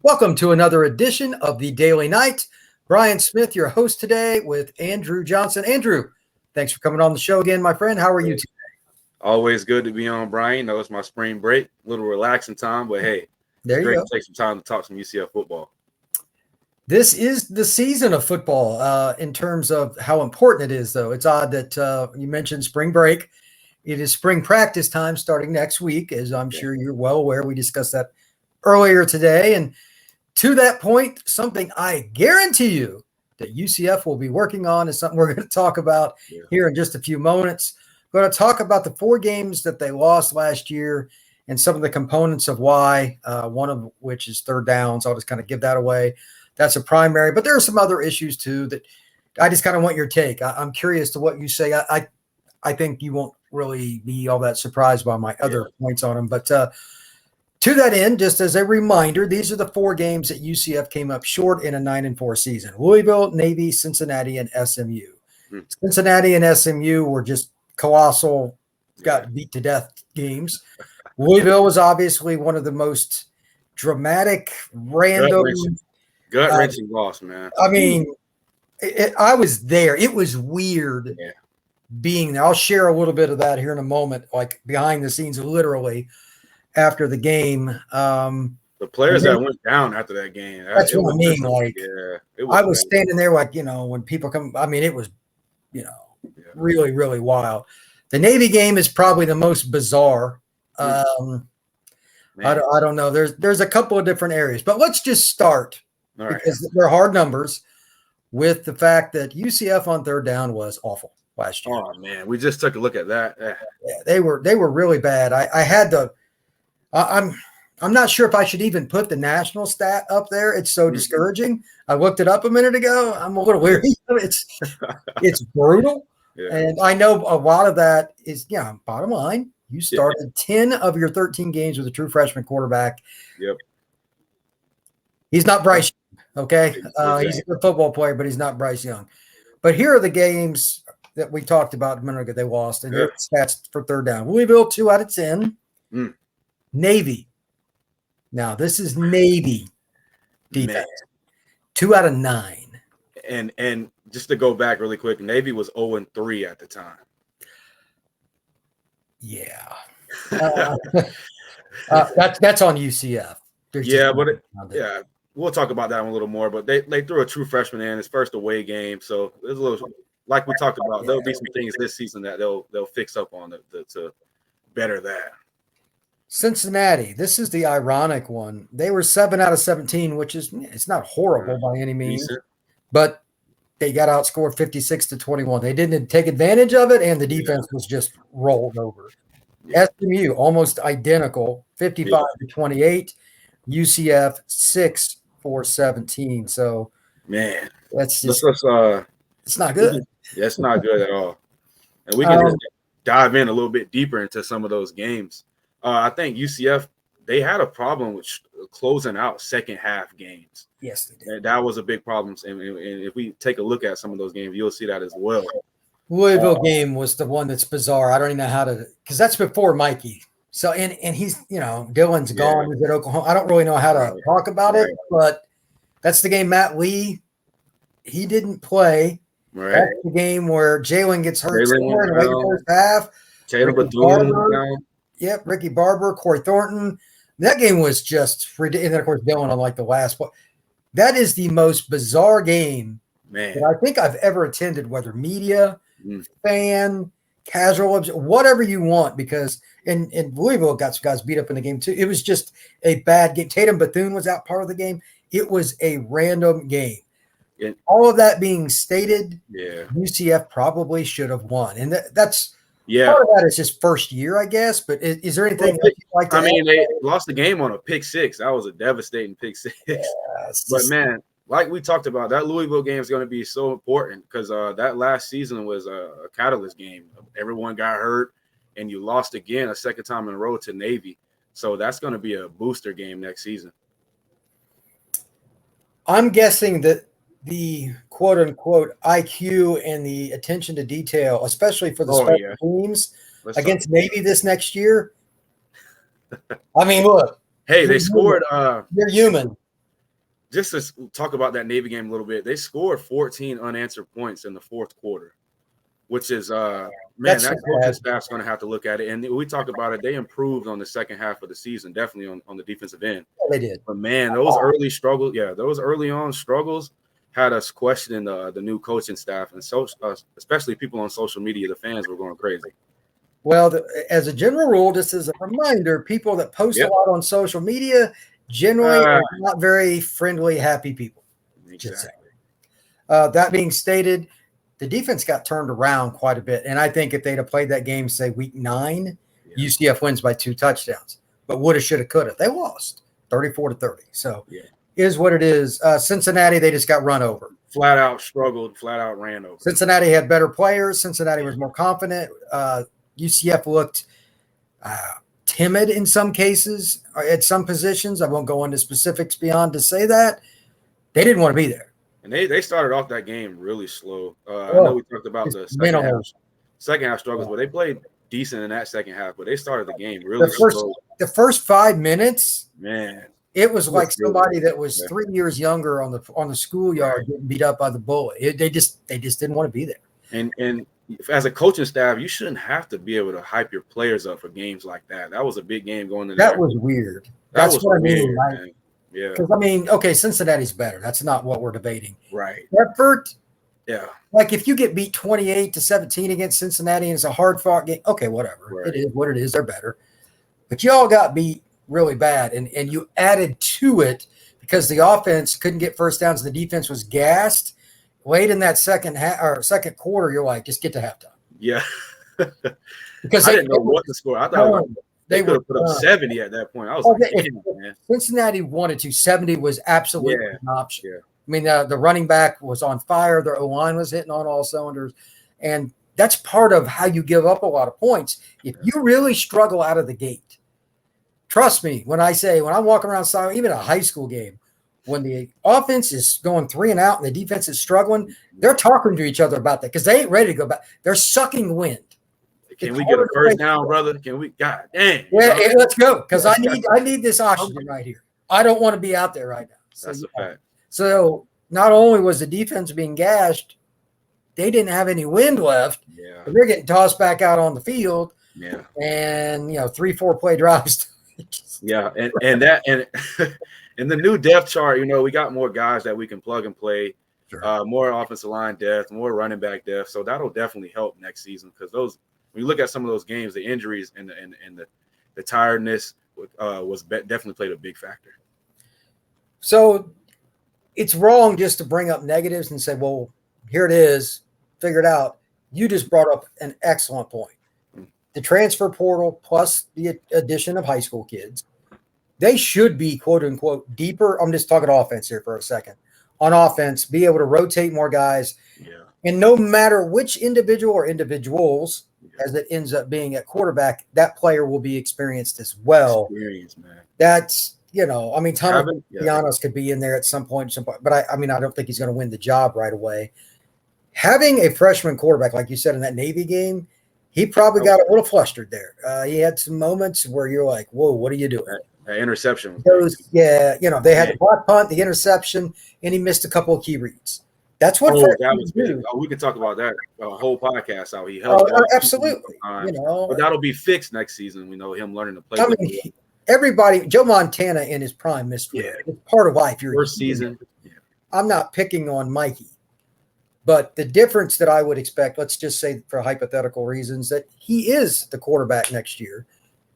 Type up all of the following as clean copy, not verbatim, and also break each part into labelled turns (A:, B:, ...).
A: Welcome to another edition of the Daily Night. Brian Smith, your host today with Andrew Johnson. Andrew, thanks for coming on the show again, my friend. How are you today?
B: Always good to be on, Brian. Know it's my spring break, a little relaxing time, but hey, it's great to take some time to talk some UCF football.
A: This is the season of football in terms of how important it is, though. It's odd that you mentioned spring break. It is spring practice time starting next week, as I'm sure you're well aware. We discussed that earlier today. And to that point, something I guarantee you that UCF will be working on is something we're going to talk about here in just a few moments. We're going to talk about the 4 games that they lost last year and some of the components of why, one of which is third downs. I'll just kind of give that away. That's a primary, but there are some other issues too that I just kind of want your take. I'm curious to what you say. I think you won't really be all that surprised by my other points on them, but to that end, just as a reminder, these are the 4 games that UCF came up short in a 9-4 season: Louisville, Navy, Cincinnati, and SMU. Cincinnati and SMU were just colossal, got beat to death games. Louisville was obviously one of the most dramatic, random,
B: gut-wrenching loss, man.
A: I mean, I was there. It was weird being there. I'll share a little bit of that here in a moment, like behind the scenes, literally after the game.
B: The players that went down after that game.
A: That's what I mean. Like, I was standing there, like, when people come. I mean, it was, really, really wild. The Navy game is probably the most bizarre. I don't know. There's a couple of different areas, but let's just start because they're hard numbers with the fact that UCF on third down was awful last year.
B: Oh man, we just took a look at that.
A: Yeah, they were really bad. I had to. I'm not sure if I should even put the national stat up there. It's so discouraging. I looked it up a minute ago. I'm a little weary. It's brutal. Yeah. And I know a lot of that is, bottom line, you started 10 of your 13 games with a true freshman quarterback.
B: Yep.
A: He's not Bryce Young, okay? He's a good football player, but he's not Bryce Young. But here are the games that we talked about a minute ago they lost, and their stats for third down. Louisville, 2 out of 10. Navy. Now, this is Navy defense. 2 out of 9.
B: And just to go back really quick, Navy was 0-3 at the time.
A: Yeah. That's on UCF.
B: We'll talk about that one a little more, but they threw a true freshman in his first away game. So there's a little, like we talked about, there'll be some things this season that they'll fix up on to better that.
A: Cincinnati, this is the ironic one. They were 7 out of 17, which is, it's not horrible by any means, but they got outscored 56-21. They didn't take advantage of it, and the defense was just rolled over. SMU, almost identical, 55-28. UCF, 6-17. So,
B: man,
A: that's just it's not good.
B: Yeah, it's not good at all. And we can just dive in a little bit deeper into some of those games. I think UCF, they had a problem with closing out second half games.
A: Yes, they did.
B: That was a big problem. And if we take a look at some of those games, you'll see that as well.
A: Louisville game was the one that's bizarre. I don't even know how to, because that's before Mikey. So, and he's, Dylan's gone. He's at Oklahoma. I don't really know how to talk about it, but that's the game Matt Lee, he didn't play.
B: Right.
A: That's the game where Jalen gets hurt in the first half. Ricky Barber, Corey Thornton. That game was just ridiculous. And then, of course, Dylan on the last one. That is the most bizarre game that I think I've ever attended, whether media, fan, casual, whatever you want, because in Louisville got some guys beat up in the game too. It was just a bad game. Tatum Bethune was out part of the game. It was a random game. All of that being stated, UCF probably should have won. And that's part of that is just first year, I guess. But is there anything you'd like to add?
B: They lost the game on a pick 6. That was a devastating pick 6. But, man, like we talked about, that Louisville game is going to be so important because that last season was a catalyst game. Everyone got hurt, and you lost again a second time in a row to Navy. So that's going to be a booster game next season.
A: I'm guessing that the quote-unquote IQ and the attention to detail, especially for the special teams against Navy this next year. I mean, look.
B: Hey, they scored.
A: You're human.
B: just to talk about that Navy game a little bit, they scored 14 unanswered points in the fourth quarter, which is that coaching staff's going to have to look at it. And we talked about it. They improved on the second half of the season, definitely on the defensive end.
A: Yeah, they did.
B: But man, those early on struggles had us questioning the new coaching staff, and so especially people on social media. The fans were going crazy.
A: Well, as a general rule, just as a reminder, people that post a lot on social media generally are not very friendly, happy people.
B: Exactly.
A: That being stated, the defense got turned around quite a bit. And I think if they'd have played that game, say week 9, UCF wins by 2 touchdowns. But woulda, shoulda, coulda. They lost 34-30. So is what it is. Cincinnati, they just got run over.
B: Flat out struggled, flat out ran over.
A: Cincinnati had better players. Cincinnati was more confident. UCF looked timid in some cases at some positions. I won't go into specifics beyond to say that. They didn't want to be there.
B: And they started off that game really slow. I know we talked about the second half struggles, but they played decent in that second half. But they started the game really slow.
A: The first 5 minutes,
B: man,
A: it was like somebody that was 3 years younger on the schoolyard getting beat up by the bully. They just didn't want to be there.
B: And as a coaching staff, you shouldn't have to be able to hype your players up for games like that. That was a big game going into
A: that. Was weird. That's what I mean. Right?
B: Yeah.
A: Because, I mean, okay, Cincinnati's better. That's not what we're debating.
B: Right.
A: Effort.
B: Yeah.
A: Like if you get beat 28-17 against Cincinnati and it's a hard-fought game, okay, whatever. Right. It is what it is. They're better. But y'all got beat really bad, and you added to it because the offense couldn't get first downs and the defense was gassed. Late in that second quarter, you're like, just get to halftime.
B: Yeah.
A: Because
B: I didn't know what to score. I thought they could have put up 70 at that point. I was man.
A: Cincinnati wanted to. 70 was absolutely an option.
B: Yeah.
A: I mean, the running back was on fire. Their O-line was hitting on all cylinders. And that's part of how you give up a lot of points. If you really struggle out of the gate, trust me when I'm walking around silent, even a high school game, when the offense is going 3 and out and the defense is struggling, they're talking to each other about that because they ain't ready to go back. They're sucking wind.
B: Can we get a first down, brother? Can we? God dang.
A: Yeah, let's go because I need this oxygen right here. I don't want to be out there right now.
B: That's a fact.
A: So not only was the defense being gashed, they didn't have any wind left.
B: Yeah.
A: They're getting tossed back out on the field.
B: Yeah.
A: And 3-4 play drives.
B: Yeah, and in the new depth chart, we got more guys that we can plug and play, more offensive line depth, more running back depth. So that'll definitely help next season because when you look at some of those games, the injuries and the tiredness definitely played a big factor.
A: So it's wrong just to bring up negatives and say, well, here it is, figure it out. You just brought up an excellent point. The transfer portal plus the addition of high school kids, they should be, quote unquote, deeper. I'm just talking offense here for a second. On offense, be able to rotate more guys. Yeah. And no matter which individual or individuals, as it ends up being at quarterback, that player will be experienced as well.
B: Experience, man.
A: That's, Thomas Giannis could be in there at some point. But I don't think he's going to win the job right away. Having a freshman quarterback, like you said, in that Navy game, he probably got a little flustered there. He had some moments where you're like, whoa, what are you doing?
B: That interception.
A: They had the block punt, the interception, and he missed a couple of key reads. That's what
B: that was big. We could talk about that whole podcast, how he helped.
A: Absolutely.
B: But that'll be fixed next season. We know him learning to play.
A: Everybody, Joe Montana in his prime missed. Yeah. It's part of life.
B: First season. Yeah.
A: I'm not picking on Mikey. But the difference that I would expect, let's just say for hypothetical reasons, that he is the quarterback next year.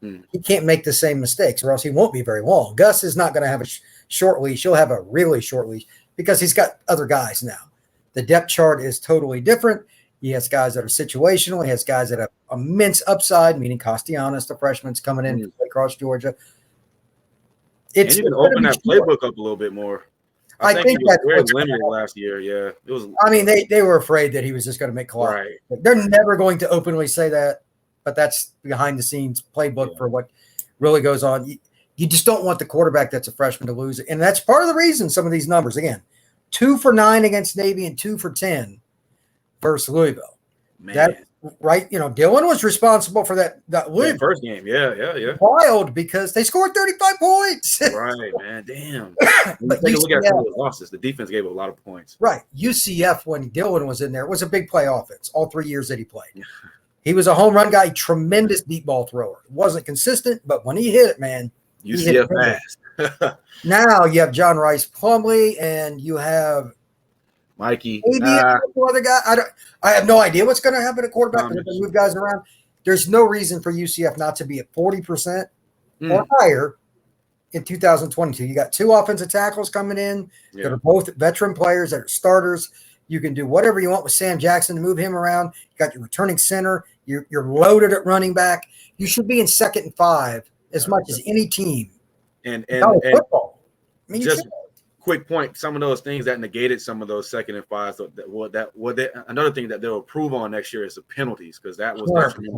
A: He can't make the same mistakes or else he won't be very long. Gus is not going to have a short leash. He'll have a really short leash because he's got other guys now. The depth chart is totally different. He has guys that are situational. He has guys that have immense upside, meaning Castellanos, the freshman's coming in to play across Georgia.
B: It's even open that playbook up a little bit more. I think that's very limited last year. Yeah, it was.
A: I mean, they were afraid that he was just going to make collapse.
B: Right.
A: They're never going to openly say that, but that's behind the scenes playbook for what really goes on. You just don't want the quarterback that's a freshman to lose it, and that's part of the reason some of these numbers. Again, 2 for 9 against Navy and 2 for 10 versus Louisville. Man. right? Dylan was responsible for that win.
B: First game. Yeah.
A: Wild because they scored 35 points.
B: Right, man. Damn.
A: But
B: take a look at some of those losses. The defense gave up a lot of points.
A: Right. UCF, when Dylan was in there, was a big play offense all 3 years that he played. He was a home run guy, tremendous deep ball thrower. Wasn't consistent, but when he hit it, man,
B: UCF fast.
A: Now you have John Rice Plumlee and you have
B: Mikey.
A: Maybe other guy. I have no idea what's going to happen at quarterback. They're going to move guys around. There's no reason for UCF not to be at 40% or higher in 2022. You got 2 offensive tackles coming in that are both veteran players that are starters. You can do whatever you want with Sam Jackson to move him around. You got your returning center. You're loaded at running back. You should be in 2nd and 5 as much as any team.
B: And
A: football. I mean,
B: just quick point, some of those things that negated some of those 2nd and 5s. Another thing that they'll improve on next year is the penalties, because that was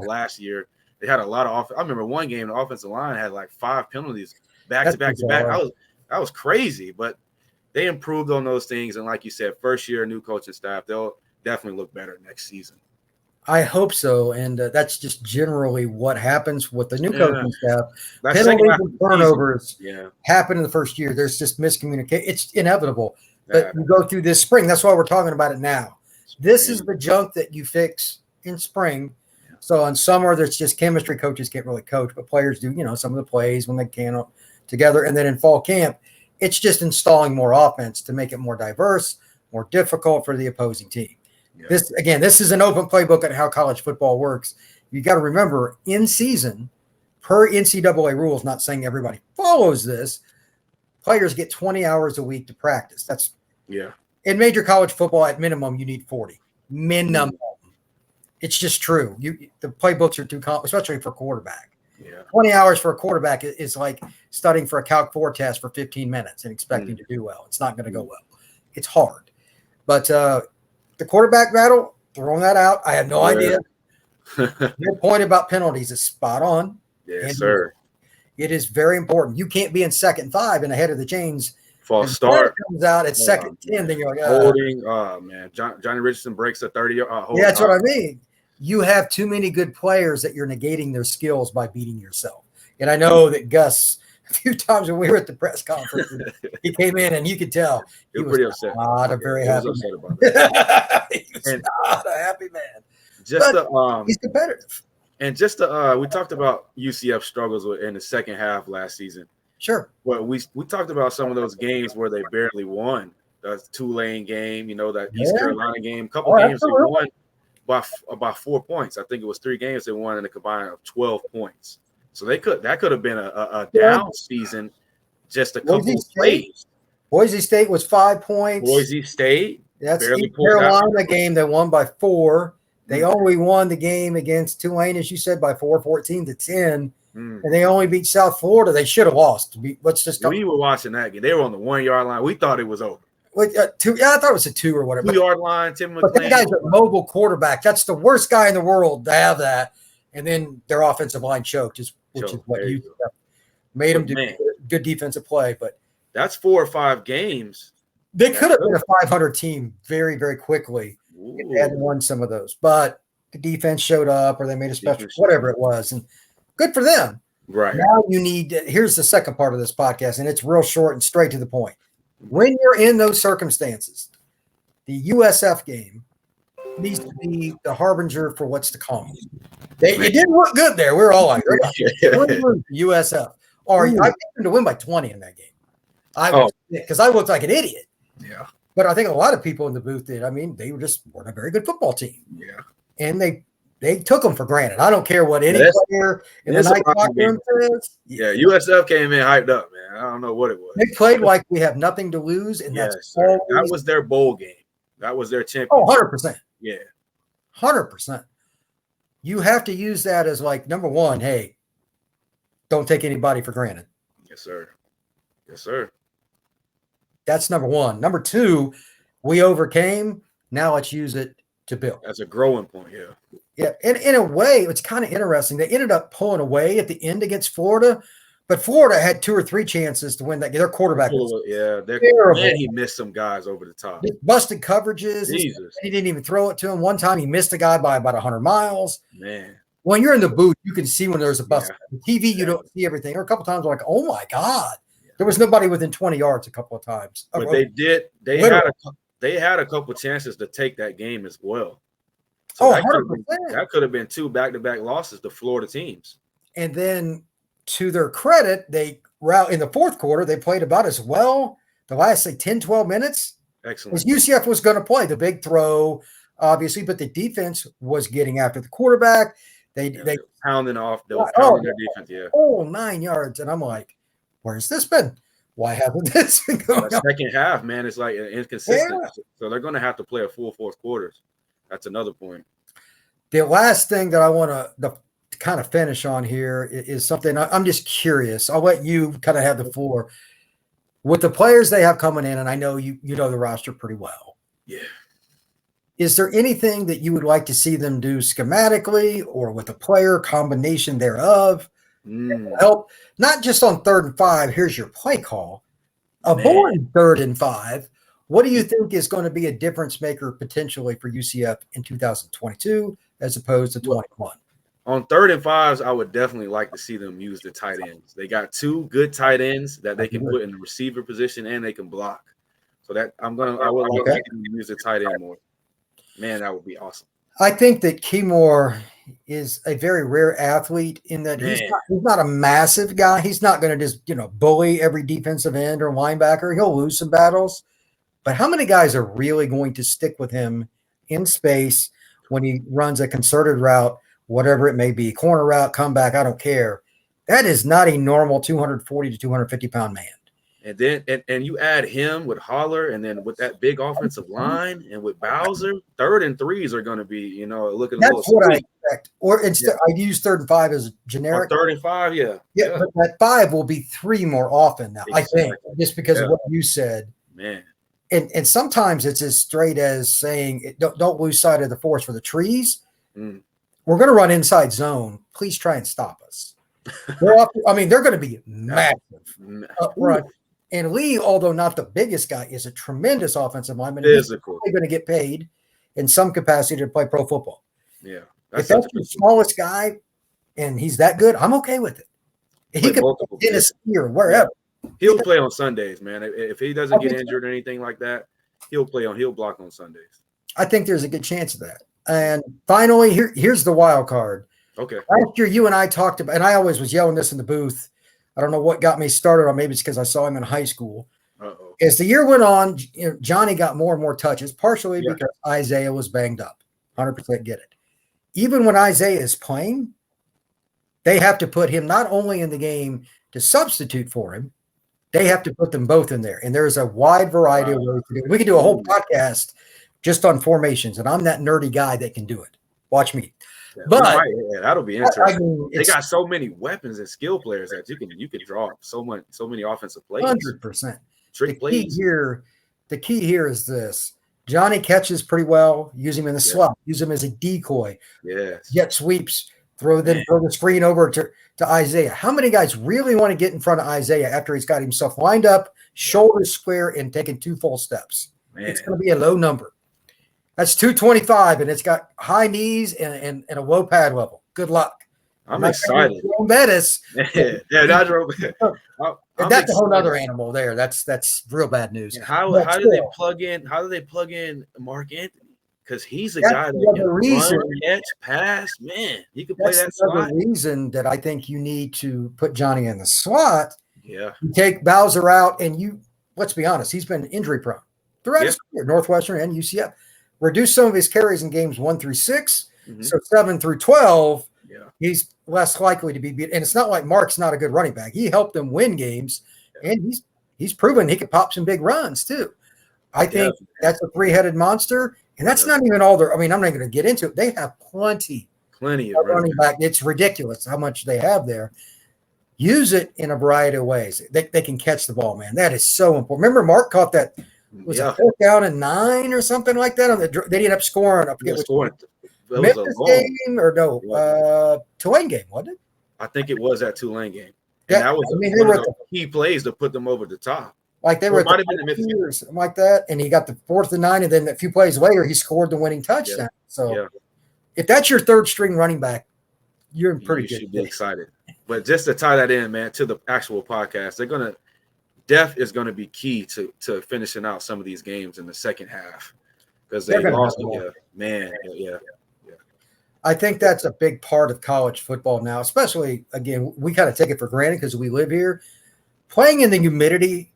B: last year. They had a lot of I remember one game the offensive line had like 5 penalties back to back. That was crazy, but they improved on those things. And like you said, first year, new coaching staff, they'll definitely look better next season.
A: I hope so, and that's just generally what happens with the new coaching staff.
B: Penalties
A: and turnovers happen in the first year. There's just miscommunication. It's inevitable. But you go through this spring. That's why we're talking about it now. This is the junk that you fix in spring. So in summer, there's just chemistry. Coaches can't really coach, but players do, some of the plays when they can together. And then in fall camp, it's just installing more offense to make it more diverse, more difficult for the opposing team. Yeah. This is an open playbook on how college football works. You got to remember, in season, per NCAA rules, not saying everybody follows this, players get 20 hours a week to practice. That's in major college football, at minimum, you need 40 minimum. It's just true. The playbooks are too complex, especially for quarterback. 20 hours for a quarterback is like studying for a Calc 4 test for 15 minutes and expecting to do well. It's not going to go well. It's hard. But the quarterback battle, throwing that out, I have no idea. Your point about penalties is spot on.
B: Yes, sir.
A: It is very important. You can't be in 2nd and 5 and ahead of the chains.
B: False start.
A: Comes out at 2nd and 10, then you're like,
B: holding. Oh, man. Johnny Richardson breaks a 30.
A: That's what I mean. You have too many good players that you're negating their skills by beating yourself. And I know that Gus, a few times when we were at the press conference, he came in and you could tell
B: he was pretty upset.
A: Not a very happy man. About that. He was not a happy man. He's competitive.
B: And we talked about UCF struggles in the second half last season.
A: Sure.
B: Well, we talked about some of those games where they barely won. The Tulane game, that East Carolina game, a couple games they won by 4 points. I think it was 3 games they won in a combined of 12 points. So that could have been a down season, just a couple of plays.
A: Boise State was 5 points.
B: Boise State.
A: That's the Carolina game they won by 4. They only won the game against Tulane, as you said, by 14-10. And they only beat South Florida. They should have lost. We
B: were watching that game. They were on the 1 yard line. We thought it was over.
A: I thought it was a 2 or whatever.
B: 2 yard line, Tim McClain.
A: But that guy's a mobile quarterback. That's the worst guy in the world to have that. And then their offensive line choked, which is what you made them do good defensive play. But
B: that's 4 or 5 games.
A: They could have been a 500 team very, very quickly if they hadn't won some of those. But the defense showed up, or they made a special, whatever it was. And good for them.
B: Right.
A: Now here's the second part of this podcast, and it's real short and straight to the point. When you're in those circumstances, the USF game needs to be the harbinger for what's to come. It didn't look good there. We were all like, USF. Or I picked them to win by 20 in that game. Because I looked like an idiot.
B: Yeah.
A: But I think a lot of people in the booth did. I mean, they weren't a very good football team.
B: Yeah.
A: And they took them for granted. I don't care what any player in the night locker room says.
B: Yeah, USF came in hyped up, man. I don't know what it was.
A: They played like we have nothing to lose, and that
B: was their bowl game. That was their championship.
A: Oh, 100%.
B: Yeah.
A: 100%. You have to use that as like, number one, hey, don't take anybody for granted.
B: Yes, sir. Yes, sir.
A: That's number one. Number two, we overcame. Now let's use it to build.
B: That's a growing point, yeah.
A: Yeah, and in a way, it's kind of interesting. They ended up pulling away at the end against Florida, But Florida had 2 or 3 chances to win that. Their quarterback was
B: terrible. Man, he missed some guys over the top.
A: Busted coverages.
B: Jesus.
A: He didn't even throw it to him. One time he missed a guy by about 100 miles.
B: Man.
A: When you're in the booth, you can see when there's a bust. On TV, you don't see everything. Or a couple times, like, oh my God. There was nobody within 20 yards a couple of times.
B: But they had a couple chances to take that game as well. So that could have been 2 back-to-back losses to Florida teams.
A: And then, to their credit, in the fourth quarter, they played about as well the last, say, 10, 12 minutes.
B: Excellent.
A: As UCF was going to play the big throw, obviously, but the defense was getting after the quarterback. They
B: pounding off. They were pounding their defense,
A: 9 yards. And I'm like, where's this been? Why haven't this been going on?
B: Second half, man, it's like inconsistent. Yeah. So they're going to have to play a full fourth quarters. That's another point.
A: The last thing that I want to kind of finish on here is something I'm just curious. I'll let you kind of have the floor. With the players they have coming in, and I know you know the roster pretty well.
B: Yeah.
A: Is there anything that you would like to see them do schematically or with a player combination thereof? Help, not just on 3rd and 5, here's your play call. Avoid 3rd and 5. What do you think is going to be a difference maker potentially for UCF in 2022 as opposed to 21?
B: On 3rd and 5s, I would definitely like to see them use the tight ends. They got 2 good tight ends that they can put in the receiver position and they can block. So that I would like to use the tight end more. Man, that would be awesome.
A: I think that Keymore is a very rare athlete in that he's not a massive guy. He's not going to just, bully every defensive end or linebacker. He'll lose some battles. But how many guys are really going to stick with him in space when he runs a concerted route, whatever it may be, corner route, comeback, I don't care. That is not a normal 240 to 250-pound man.
B: And then and you add him with Holler, and then with that big offensive line, and with Bowser, 3rd and 3s are going to be, looking.
A: That's what I expect. Or instead, I use 3rd and 5 as generic.
B: 3rd and 5, yeah.
A: But that 5 will be 3 more often now. Exactly. I think just because of what you said,
B: man.
A: And sometimes it's as straight as saying, don't lose sight of the forest for the trees. We're going to run inside zone. Please try and stop us. They're going to be massive up front. And Lee, although not the biggest guy, is a tremendous offensive lineman.
B: Physical.
A: He's going to get paid in some capacity to play pro football.
B: Yeah.
A: If that's the smallest guy and he's that good, I'm okay with it. He could play in a skier, wherever.
B: He'll play on Sundays, man. If he doesn't get injured or anything like that, he'll block on Sundays.
A: I think there's a good chance of that. And finally, here's the wild card.
B: Okay.
A: Last year, you and I talked about, and I always was yelling this in the booth. I don't know what got me started, or maybe it's because I saw him in high school. As the year went on, Johnny got more and more touches, partially because Isaiah was banged up. 100% get it. Even when Isaiah is playing, they have to put him not only in the game to substitute for him, they have to put them both in there. And there's a wide variety of ways to do it. We can do a whole podcast just on formations, and I'm that nerdy guy that can do it. Watch me.
B: Yeah, but that'll be interesting. They got so many weapons and skill players that you can draw so many offensive plays.
A: 100%.
B: Trick plays.
A: The key here is this: Johnny catches pretty well. Use him in the slot. Use him as a decoy.
B: Yes.
A: Jet sweeps. Throw the screen over to Isaiah. How many guys really want to get in front of Isaiah after he's got himself lined up, shoulders square, and taking 2 full steps? It's going to be a low number. That's 225, and it's got high knees and a low pad level. Good luck.
B: I'm excited.
A: Bettis.
B: That's
A: a whole other animal there. That's real bad news.
B: How do they plug in Mark Anthony? Because he's a guy that can run, catch, pass. Man, he can play that slot.
A: That's the reason that I think you need to put Johnny in the slot.
B: Yeah.
A: You take Bowser out, and let's be honest, he's been injury prone throughout his career, Northwestern and UCF. Reduce some of his carries in games 1 through 6, so 7 through 12. Yeah. He's less likely to be beat. And it's not like Mark's not a good running back. He helped them win games, and he's proven he could pop some big runs too. I think that's a 3-headed monster, and that's not even all I'm not going to get into it. They have plenty of running back. It's ridiculous how much they have there. Use it in a variety of ways. They can catch the ball, man. That is so important. Remember, Mark caught that. Was it 4th down and 9 or something like that? They ended up scoring. I forget Memphis game or no? Tulane game, wasn't it?
B: I think it was that Tulane game. And that was one of the key plays to put them over the top.
A: Like they were at the something like that, and he got the 4th and 9, and then a few plays later, he scored the winning touchdown. So if that's your third string running back, you're in pretty good.
B: You should be excited. But just to tie that in, man, to the actual podcast, Def is gonna be key to finishing out some of these games in the second half because they lost.
A: I think that's a big part of college football now, especially, again, we kind of take it for granted because we live here. Playing in the humidity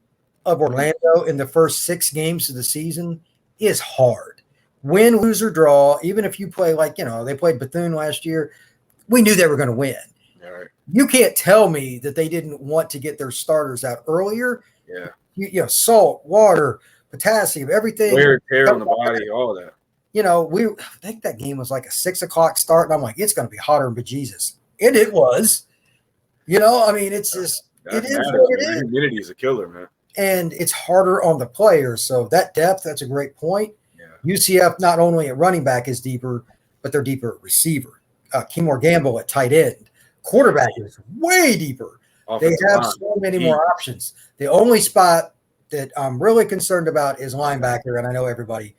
A: of Orlando in the first 6 games of the season is hard. Win, lose, or draw, even if you play they played Bethune last year, we knew they were going to win.
B: Right.
A: You can't tell me that they didn't want to get their starters out earlier.
B: Yeah.
A: Salt, water, potassium, everything.
B: Wear and tear on the body, all that.
A: I think that game was like a 6:00 start, and I'm like, it's going to be hotter than bejesus. And it was. It's just it is what it is.
B: Humidity is a killer, man.
A: And it's harder on the players. So that depth, that's a great point.
B: Yeah.
A: UCF not only at running back is deeper, but they're deeper at receiver. Keymore Gamble at tight end. Quarterback is way deeper. They have so many more options. The only spot that I'm really concerned about is linebacker, and I know everybody.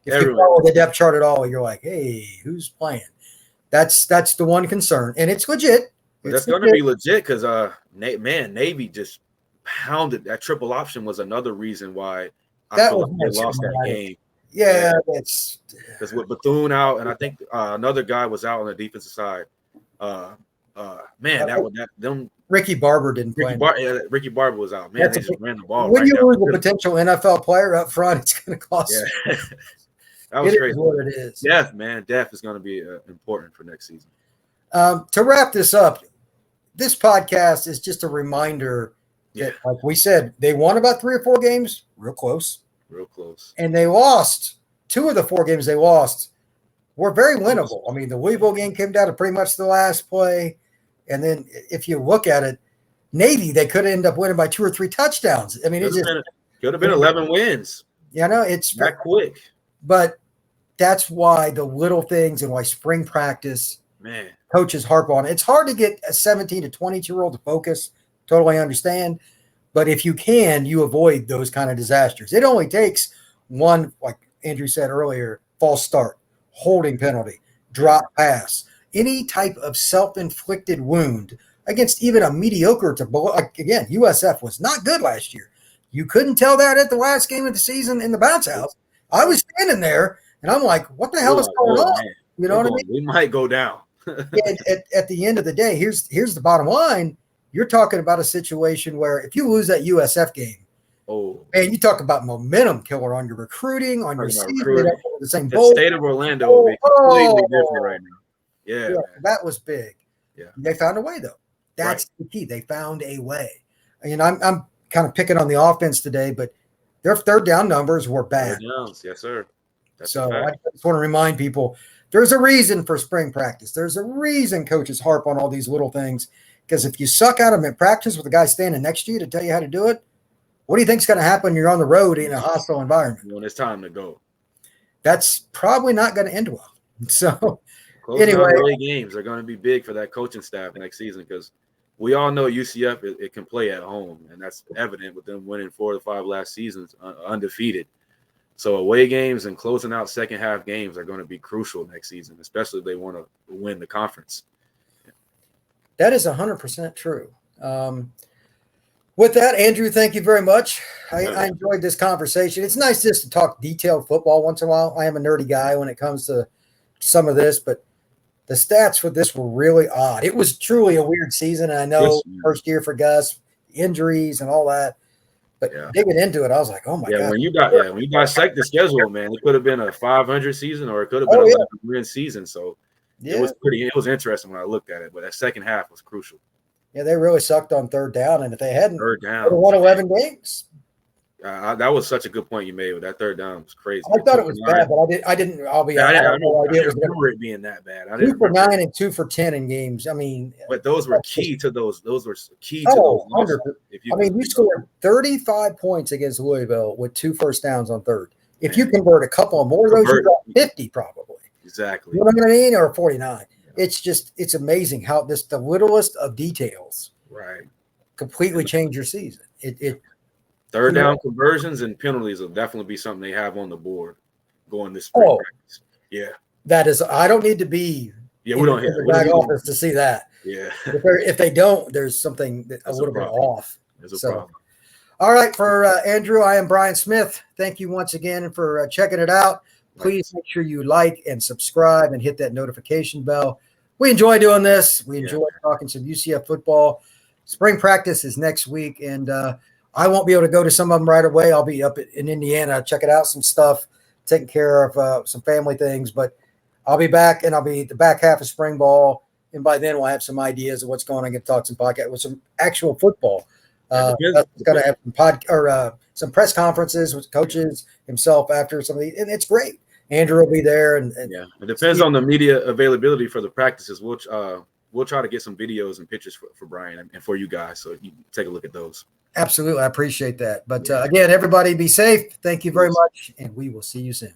A: If you follow the depth chart at all, you're like, hey, who's playing? That's the one concern, and it's legit.
B: That's going to be legit because, Navy just pounded. That triple option was another reason why I feel like they lost that game.
A: Yeah, that's
B: because with Bethune out, and I think another guy was out on the defensive side.
A: Ricky Barber didn't play.
B: Ricky Barber was out. Man, they just ran the ball.
A: When you lose a potential NFL player up front, it's going to cost.
B: Yeah. That was crazy.
A: What it is.
B: Def is going to be important for next season.
A: To wrap this up, this podcast is just a reminder that, like we said, they won about 3 or 4 games, real close. And they lost 2 of the 4 games they lost were very winnable. I mean, the Louisville game came down to pretty much the last play. And then if you look at it, Navy, they could end up winning by 2 or 3 touchdowns. I mean,
B: could have been 11 wins.
A: It's
B: that quick.
A: But that's why the little things and why spring practice, coaches harp on it. It's hard to get a 17 to 22-year-old to focus. Totally understand. But if you can, you avoid those kind of disasters. It only takes one, like Andrew said earlier, false start, holding penalty, drop pass, any type of self-inflicted wound against even a mediocre again, USF was not good last year. You couldn't tell that at the last game of the season in the bounce house. I was standing there, and I'm like, what the hell is going on?
B: Man.
A: You know what I mean?
B: We might go down.
A: At the end of the day, here's the bottom line. You're talking about a situation where if you lose that USF game, man, you talk about momentum killer on your recruiting, on your season. The same
B: the state of Orlando will be completely different right now. Yeah,
A: that was big.
B: Yeah,
A: they found a way though. That's the key. They found a way. And I'm kind of picking on the offense today, but their third down numbers were bad.
B: Third downs, yes, sir.
A: So I just want to remind people there's a reason for spring practice. There's a reason coaches harp on all these little things. Because if you suck at them in practice with a guy standing next to you to tell you how to do it, what do you think is going to happen when you're on the road in a hostile environment?
B: When it's time to go.
A: That's probably not going to end well. So
B: anyway, early games are going to be big for that coaching staff next season because we all know UCF it can play at home, and that's evident with them winning 4 of the 5 last seasons undefeated. So away games and closing out second half games are going to be crucial next season, especially if they want to win the conference.
A: That is 100% true. With that, Andrew, thank you very much. I enjoyed this conversation. It's nice just to talk detailed football once in a while. I am a nerdy guy when it comes to some of this, but the stats for this were really odd. It was truly a weird season. And I know first year for Gus, injuries and all that. But digging into it, I was like, oh my God.
B: When you dissect the schedule, man, it could have been a 500 season or it could have been a 11-win season. So it was interesting when I looked at it, but that second half was crucial.
A: Yeah, they really sucked on third down, and if they hadn't,
B: third down,
A: they would have won 11 games.
B: That was such a good point you made. With that third down was crazy.
A: I thought it was bad, but I didn't. I'll be honest. I had no idea it was
B: it being that bad.
A: 2 for 9 and 2 for 10 in games. I mean,
B: but those were key to those. Those were key to those.
A: 100%. You scored 35 points against Louisville with 2 first downs on third. If you convert a couple more of those, you got 50 probably.
B: Exactly.
A: You know what I mean? Or 49. It's amazing how the littlest of details.
B: Right.
A: completely change your season. It
B: third down conversions and penalties will definitely be something they have on the board going this spring practice. Yeah.
A: That is, I don't need to be
B: in the
A: back office to see that.
B: Yeah.
A: If they don't, there's something a little bit off.
B: There's a problem.
A: All right, for Andrew, I am Brian Smith. Thank you once again for checking it out. Please make sure you like and subscribe and hit that notification bell. We enjoy doing this. We enjoy talking some UCF football. Spring practice is next week, and I won't be able to go to some of them right away. I'll be up in Indiana checking out some stuff, taking care of some family things. But I'll be back, and I'll be the back half of spring ball. And by then, we'll have some ideas of what's going on. I can talk some podcast with some actual football. That's going to have some press conferences with coaches himself after some of these, and it's great. Andrew will be there, and
B: it depends on the media availability for the practices. We'll try to get some videos and pictures for Brian and for you guys, so you can take a look at those.
A: Absolutely, I appreciate that. But again, everybody, be safe. Thank you very much, and we will see you soon.